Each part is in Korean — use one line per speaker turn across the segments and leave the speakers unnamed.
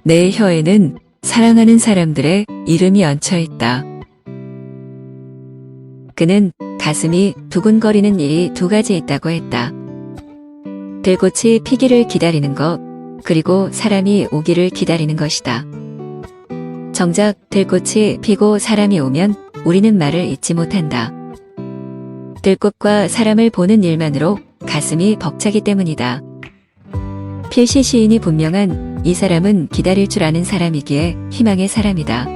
내 혀에는 사랑하는 사람들의 이름이 얹혀 있다. 그는 가슴이 두근거리는 일이 두 가지 있다고 했다. 들꽃이 피기를 기다리는 것, 그리고 사람이 오기를 기다리는 것이다. 정작 들꽃이 피고 사람이 오면 우리는 말을 잇지 못한다. 들꽃과 사람을 보는 일만으로 가슴이 벅차기 때문이다. 필시 시인이 분명한 이 사람은 기다릴 줄 아는 사람이기에 희망의 사람이다.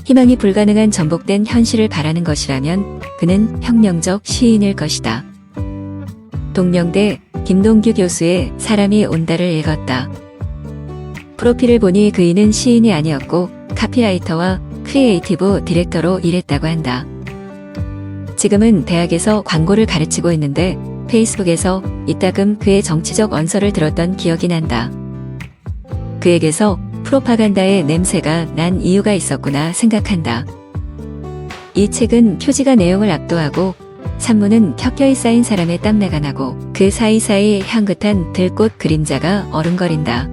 희망이 불가능한 전복된 현실을 바라는 것이라면 그는 혁명적 시인일 것이다. 동명대 김동규 교수의 사람이 온다를 읽었다. 프로필을 보니 그이는 시인이 아니었고 카피라이터와 크리에이티브 디렉터로 일했다고 한다. 지금은 대학에서 광고를 가르치고 있는데 페이스북에서 이따금 그의 정치적 언설을 들었던 기억이 난다. 그에게서 프로파간다의 냄새가 난 이유가 있었구나 생각한다. 이 책은 표지가 내용을 압도하고 산문은 켜켜이 쌓인 사람의 땀내가 나고 그 사이사이 향긋한 들꽃 그림자가 어른거린다.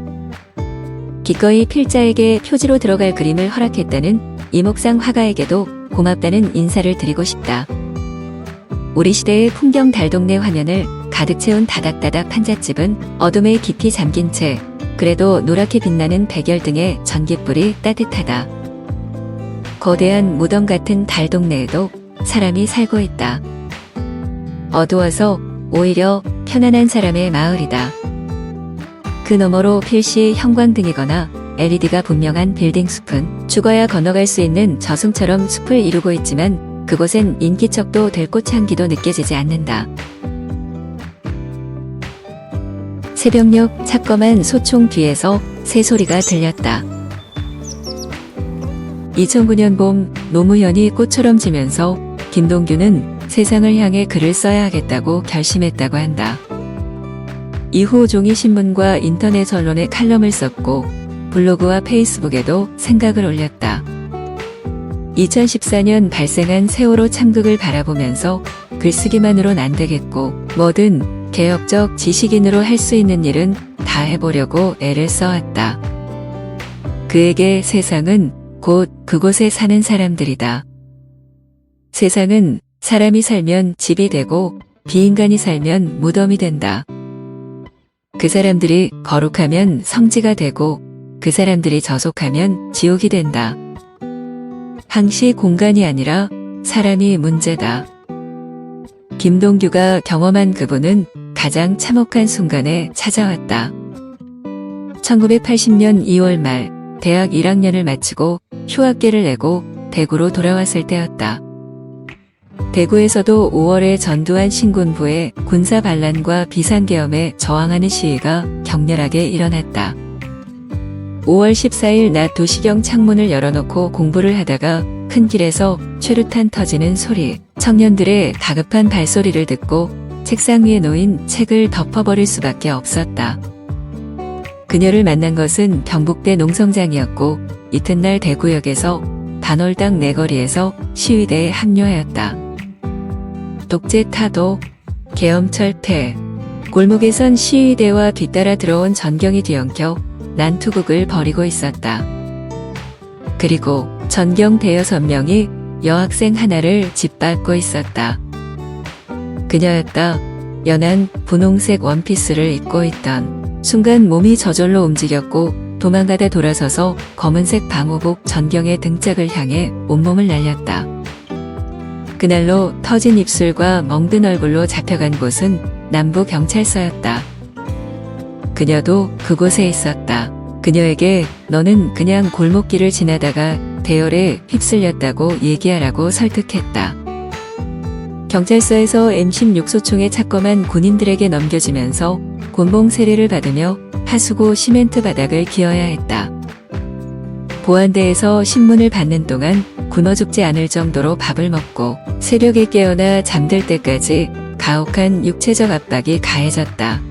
기꺼이 필자에게 표지로 들어갈 그림을 허락했다는 이목상 화가에게도 고맙다는 인사를 드리고 싶다. 우리 시대의 풍경 달동네 화면을 가득 채운 다닥다닥 판잣집은 어둠에 깊이 잠긴 채 그래도 노랗게 빛나는 백열 등의 전깃불이 따뜻하다. 거대한 무덤 같은 달동네에도 사람이 살고 있다. 어두워서 오히려 편안한 사람의 마을이다. 그 너머로 필시 형광등이거나 LED가 분명한 빌딩 숲은 죽어야 건너갈 수 있는 저승처럼 숲을 이루고 있지만 그곳엔 인기척도 들꽃향기도 느껴지지 않는다. 새벽녘 차검한 소총 뒤에서 새소리가 들렸다. 2009년 봄 노무현이 꽃처럼 지면서 김동규는 세상을 향해 글을 써야 하겠다고 결심했다고 한다. 이후 종이신문과 인터넷 언론에 칼럼을 썼고 블로그와 페이스북에도 생각을 올렸다. 2014년 발생한 세월호 참극을 바라보면서 글쓰기만으로는 안 되겠고 뭐든 개혁적 지식인으로 할 수 있는 일은 다 해보려고 애를 써왔다. 그에게 세상은 곧 그곳에 사는 사람들이다. 세상은 사람이 살면 집이 되고 비인간이 살면 무덤이 된다. 그 사람들이 거룩하면 성지가 되고 그 사람들이 저속하면 지옥이 된다. 항시 공간이 아니라 사람이 문제다. 김동규가 경험한 그분은 가장 참혹한 순간에 찾아왔다. 1980년 2월 말 대학 1학년을 마치고 휴학계를 내고 대구로 돌아왔을 때였다. 대구에서도 5월에 전두환 신군부의 군사 반란과 비상계엄에 저항하는 시위가 격렬하게 일어났다. 5월 14일 낮 2시경 창문을 열어놓고 공부를 하다가 큰 길에서 최루탄 터지는 소리, 청년들의 다급한 발소리를 듣고 책상 위에 놓인 책을 덮어버릴 수밖에 없었다. 그녀를 만난 것은 경북대 농성장이었고 이튿날 대구역에서 반월당 내거리에서 시위대에 합류하였다. 독재 타도, 계엄 철폐, 골목에선 시위대와 뒤따라 들어온 전경이 뒤엉켜 난투극을 벌이고 있었다. 그리고 전경 대여섯 명이 여학생 하나를 짓밟고 있었다. 그녀였다. 연한 분홍색 원피스를 입고 있던. 순간 몸이 저절로 움직였고 도망가다 돌아서서 검은색 방호복 전경의 등짝을 향해 온몸을 날렸다. 그날로 터진 입술과 멍든 얼굴로 잡혀간 곳은 남부경찰서였다. 그녀도 그곳에 있었다. 그녀에게 너는 그냥 골목길을 지나다가 대열에 휩쓸렸다고 얘기하라고 설득했다. 경찰서에서 M16 소총에 착검한 군인들에게 넘겨지면서 곤봉 세례를 받으며 하수구 시멘트 바닥을 기어야 했다. 보안대에서 신문을 받는 동안 굶어 죽지 않을 정도로 밥을 먹고 새벽에 깨어나 잠들 때까지 가혹한 육체적 압박이 가해졌다.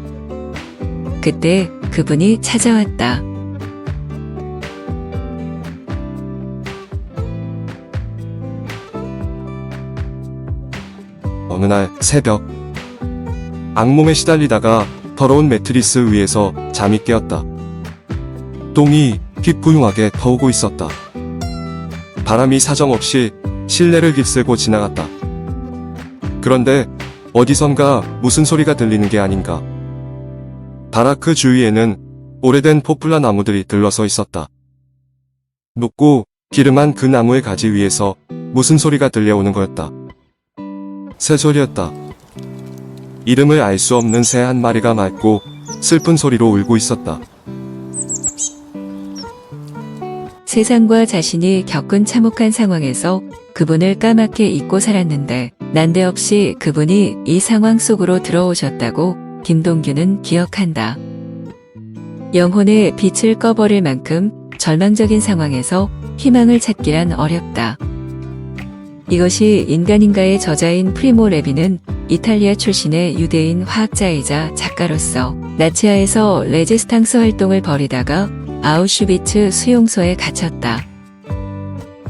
그때 그분이 찾아왔다.
어느 날 새벽 악몽에 시달리다가 더러운 매트리스 위에서 잠이 깨었다. 똥이 휘풍하게 터오고 있었다. 바람이 사정없이 실내를 휩쓸고 지나갔다. 그런데 어디선가 무슨 소리가 들리는 게 아닌가. 바라크 주위에는 오래된 포플라 나무들이 들러서 있었다. 높고 기름한 그 나무의 가지 위에서 무슨 소리가 들려오는 거였다. 새소리였다. 이름을 알 수 없는 새 한 마리가 맑고 슬픈 소리로 울고 있었다.
세상과 자신이 겪은 참혹한 상황에서 그분을 까맣게 잊고 살았는데 난데없이 그분이 이 상황 속으로 들어오셨다고 김동규는 기억한다. 영혼의 빛을 꺼버릴 만큼 절망적인 상황에서 희망을 찾기란 어렵다. 이것이 인간인가의 저자인 프리모 레비는 이탈리아 출신의 유대인 화학자이자 작가로서 나치하에서 레지스탕스 활동을 벌이다가 아우슈비츠 수용소에 갇혔다.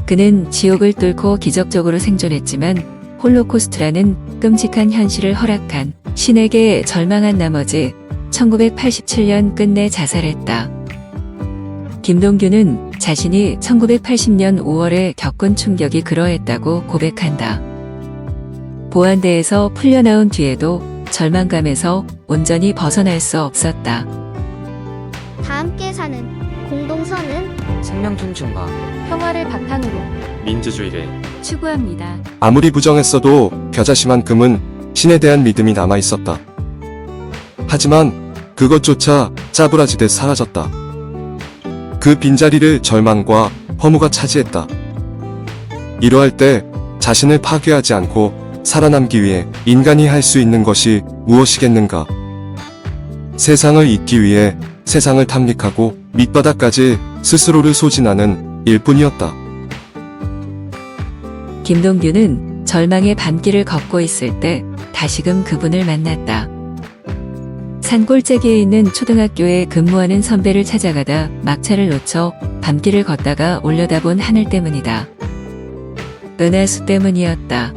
그는 지옥을 뚫고 기적적으로 생존했지만 홀로코스트라는 끔찍한 현실을 허락한 신에게 절망한 나머지 1987년 끝내 자살했다. 김동규는 자신이 1980년 5월에 겪은 충격이 그러했다고 고백한다. 보안대에서 풀려나온 뒤에도 절망감에서 온전히 벗어날 수 없었다.
다 함께 사는 공동선은
생명 존중과
평화를 바탕으로
민주주의를
추구합니다.
아무리 부정했어도 겨자씨만큼은 신에 대한 믿음이 남아 있었다. 하지만 그것조차 짜부라지듯 사라졌다. 그 빈자리를 절망과 허무가 차지했다. 이러할 때 자신을 파괴하지 않고 살아남기 위해 인간이 할 수 있는 것이 무엇이겠는가? 세상을 잊기 위해 세상을 탐닉하고 밑바닥까지 스스로를 소진하는 일뿐이었다.
김동규는 절망의 밤길을 걷고 있을 때 다시금 그분을 만났다. 산골짜기에 있는 초등학교에 근무하는 선배를 찾아가다 막차를 놓쳐 밤길을 걷다가 올려다본 하늘 때문이다. 은하수 때문이었다.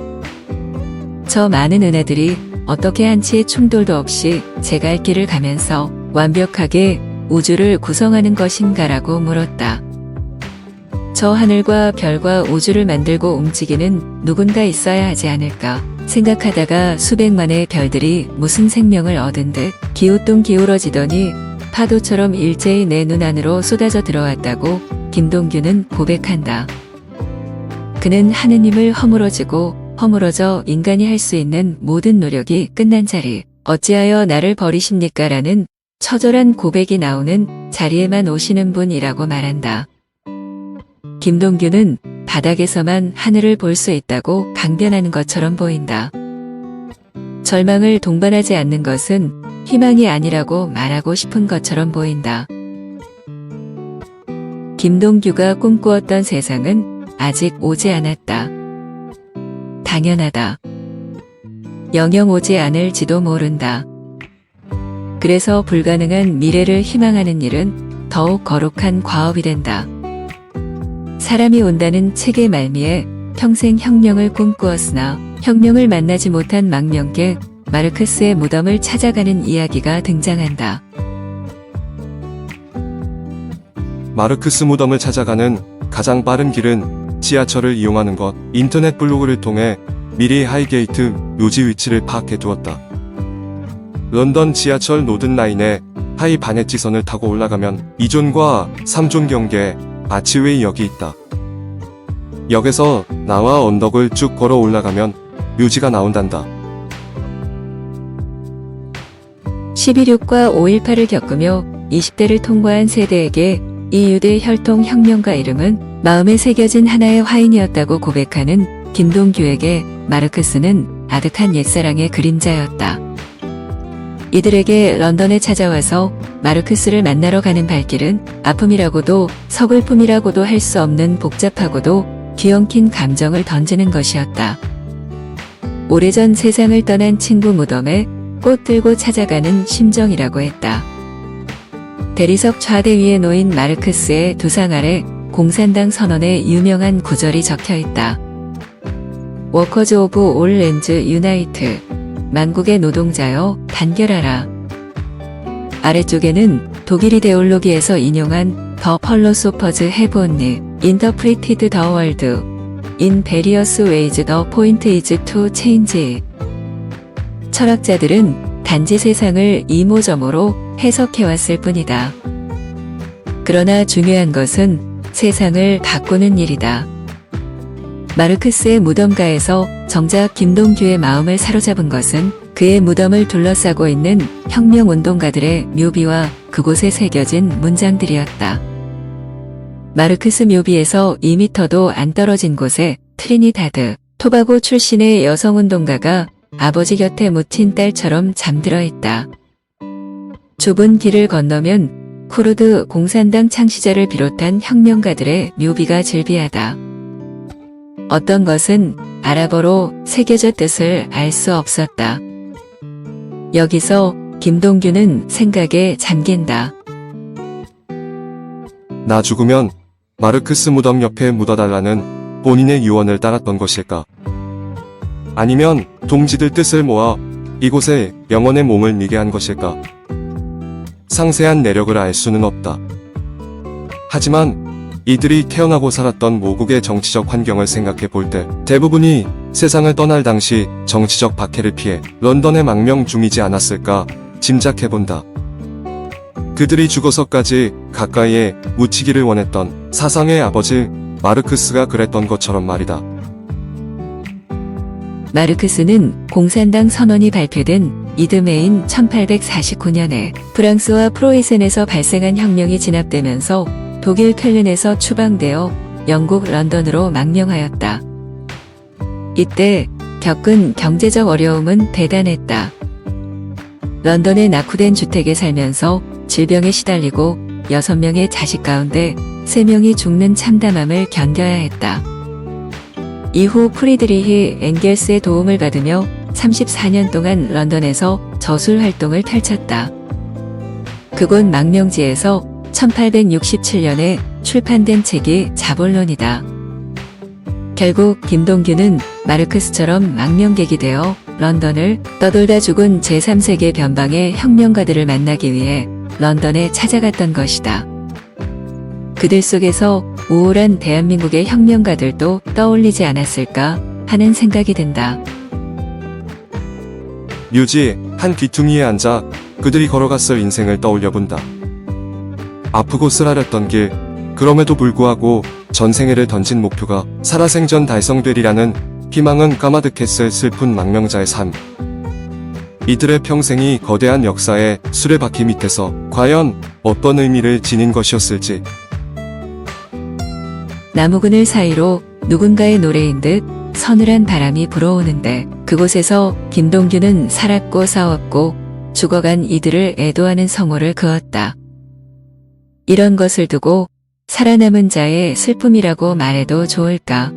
저 많은 은하들이 어떻게 한치의 충돌도 없이 제 갈 길을 가면서 완벽하게 우주를 구성하는 것인가라고 물었다. 저 하늘과 별과 우주를 만들고 움직이는 누군가 있어야 하지 않을까 생각하다가 수백만의 별들이 무슨 생명을 얻은 듯 기우뚱 기울어지더니 파도처럼 일제히 내 눈 안으로 쏟아져 들어왔다고 김동규는 고백한다. 그는 하느님을 허물어져 인간이 할 수 있는 모든 노력이 끝난 자리 어찌하여 나를 버리십니까? 라는 처절한 고백이 나오는 자리에만 오시는 분이라고 말한다. 김동규는 바닥에서만 하늘을 볼 수 있다고 강변하는 것처럼 보인다. 절망을 동반하지 않는 것은 희망이 아니라고 말하고 싶은 것처럼 보인다. 김동규가 꿈꾸었던 세상은 아직 오지 않았다. 당연하다. 영영 오지 않을지도 모른다. 그래서 불가능한 미래를 희망하는 일은 더욱 거룩한 과업이 된다. 사람이 온다는 책의 말미에 평생 혁명을 꿈꾸었으나 혁명을 만나지 못한 망명계 마르크스의 무덤을 찾아가는 이야기가 등장한다.
마르크스 무덤을 찾아가는 가장 빠른 길은 지하철을 이용하는 것. 인터넷 블로그를 통해 미리 하이게이트 묘지 위치를 파악해 두었다. 런던 지하철 노든 라인의 하이 바넷지선을 타고 올라가면 2존과 3존 경계 아치웨이 역이 있다. 역에서 나와 언덕을 쭉 걸어 올라가면 묘지가 나온단다.
11.6과 5.18을 겪으며 20대를 통과한 세대에게 이 유대 혈통 혁명가 이름은 마음에 새겨진 하나의 화인이었다고 고백하는 김동규에게 마르크스는 아득한 옛사랑의 그림자였다. 이들에게 런던에 찾아와서 마르크스를 만나러 가는 발길은 아픔이라고도 서글픔이라고도 할 수 없는 복잡하고도 뒤엉킨 감정을 던지는 것이었다. 오래전 세상을 떠난 친구 무덤에 꽃 들고 찾아가는 심정이라고 했다. 대리석 좌대 위에 놓인 마르크스의 두상 아래 공산당 선언의 유명한 구절이 적혀 있다. 워커즈 오브 올 랜즈 유나이트. 만국의 노동자여 단결하라. 아래쪽에는 독일 이데올로기에서 인용한 The philosophers have only interpreted the world in various ways. The point is to change. 철학자들은 단지 세상을 이모저모로 해석해왔을 뿐이다. 그러나 중요한 것은 세상을 바꾸는 일이다. 마르크스의 무덤가에서 정작 김동규의 마음을 사로잡은 것은 그의 무덤을 둘러싸고 있는 혁명운동가들의 묘비와 그곳에 새겨진 문장들이었다. 마르크스 묘비에서 2미터도 안 떨어진 곳에 트리니다드, 토바고 출신의 여성운동가가 아버지 곁에 묻힌 딸처럼 잠들어 있다. 좁은 길을 건너면 쿠르드 공산당 창시자를 비롯한 혁명가들의 묘비가 즐비하다. 어떤 것은 아랍어로 새겨져 뜻을 알 수 없었다. 여기서 김동규는 생각에 잠긴다.
나 죽으면 마르크스 무덤 옆에 묻어달라는 본인의 유언을 따랐던 것일까? 아니면 동지들 뜻을 모아 이곳에 영원의 몸을 미게 한 것일까? 상세한 내력을 알 수는 없다. 하지만 이들이 태어나고 살았던 모국의 정치적 환경을 생각해 볼 때 대부분이 세상을 떠날 당시 정치적 박해를 피해 런던의 망명 중이지 않았을까 짐작해 본다. 그들이 죽어서까지 가까이에 묻히기를 원했던 사상의 아버지 마르크스가 그랬던 것처럼 말이다.
마르크스는 공산당 선언이 발표된 이듬해인 1849년에 프랑스와 프로이센에서 발생한 혁명이 진압되면서 독일 쾰른에서 추방되어 영국 런던으로 망명하였다. 이때 겪은 경제적 어려움은 대단했다. 런던의 낙후된 주택에 살면서 질병에 시달리고 6명의 자식 가운데 3명이 죽는 참담함을 견뎌야 했다. 이후 프리드리히 엥겔스의 도움을 받으며 34년 동안 런던에서 저술 활동을 펼쳤다. 그곳 망명지에서 1867년에 출판된 책이 자본론이다. 결국 김동규는 마르크스처럼 망명객이 되어 런던을 떠돌다 죽은 제3세계 변방의 혁명가들을 만나기 위해 런던에 찾아갔던 것이다. 그들 속에서 우울한 대한민국의 혁명가들도 떠올리지 않았을까 하는 생각이 든다.
묘지 한 귀퉁이에 앉아 그들이 걸어갔을 인생을 떠올려 본다. 아프고 쓰라렸던 길, 그럼에도 불구하고 전생애를 던진 목표가 살아생전 달성되리라는 희망은 까마득했을 슬픈 망명자의 삶. 이들의 평생이 거대한 역사의 수레바퀴 밑에서 과연 어떤 의미를 지닌 것이었을지.
나무그늘 사이로 누군가의 노래인 듯 서늘한 바람이 불어오는데 그곳에서 김동규는 살았고 싸웠고 죽어간 이들을 애도하는 성호를 그었다. 이런 것을 두고 살아남은 자의 슬픔이라고 말해도 좋을까?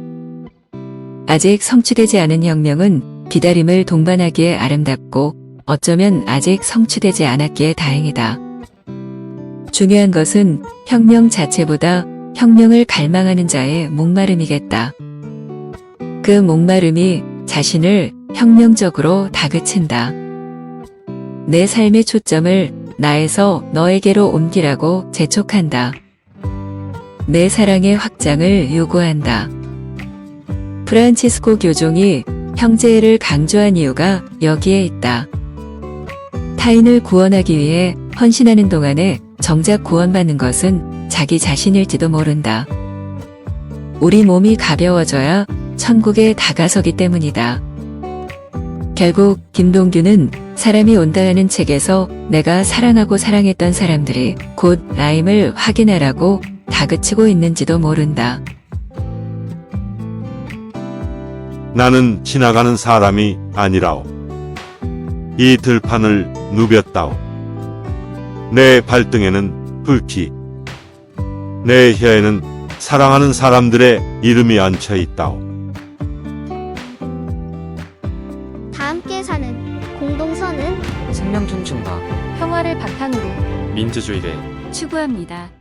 아직 성취되지 않은 혁명은 기다림을 동반하기에 아름답고 어쩌면 아직 성취되지 않았기에 다행이다. 중요한 것은 혁명 자체보다 혁명을 갈망하는 자의 목마름이겠다. 그 목마름이 자신을 혁명적으로 다그친다. 내 삶의 초점을 나에서 너에게로 옮기라고 재촉한다. 내 사랑의 확장을 요구한다. 프란치스코 교종이 형제애를 강조한 이유가 여기에 있다. 타인을 구원하기 위해 헌신하는 동안에 정작 구원받는 것은 자기 자신일지도 모른다. 우리 몸이 가벼워져야 천국에 다가서기 때문이다. 결국 김동규는 사람이 온다라는 책에서 내가 사랑하고 사랑했던 사람들이 곧 라임을 확인하라고 다그치고 있는지도 모른다.
나는 지나가는 사람이 아니라오. 이 들판을 누볐다오. 내 발등에는 불키, 내 혀에는 사랑하는 사람들의 이름이 얹혀 있다오.
다 함께 사는 공동선은
생명 존중과
평화를 바탕으로
민주주의를
추구합니다.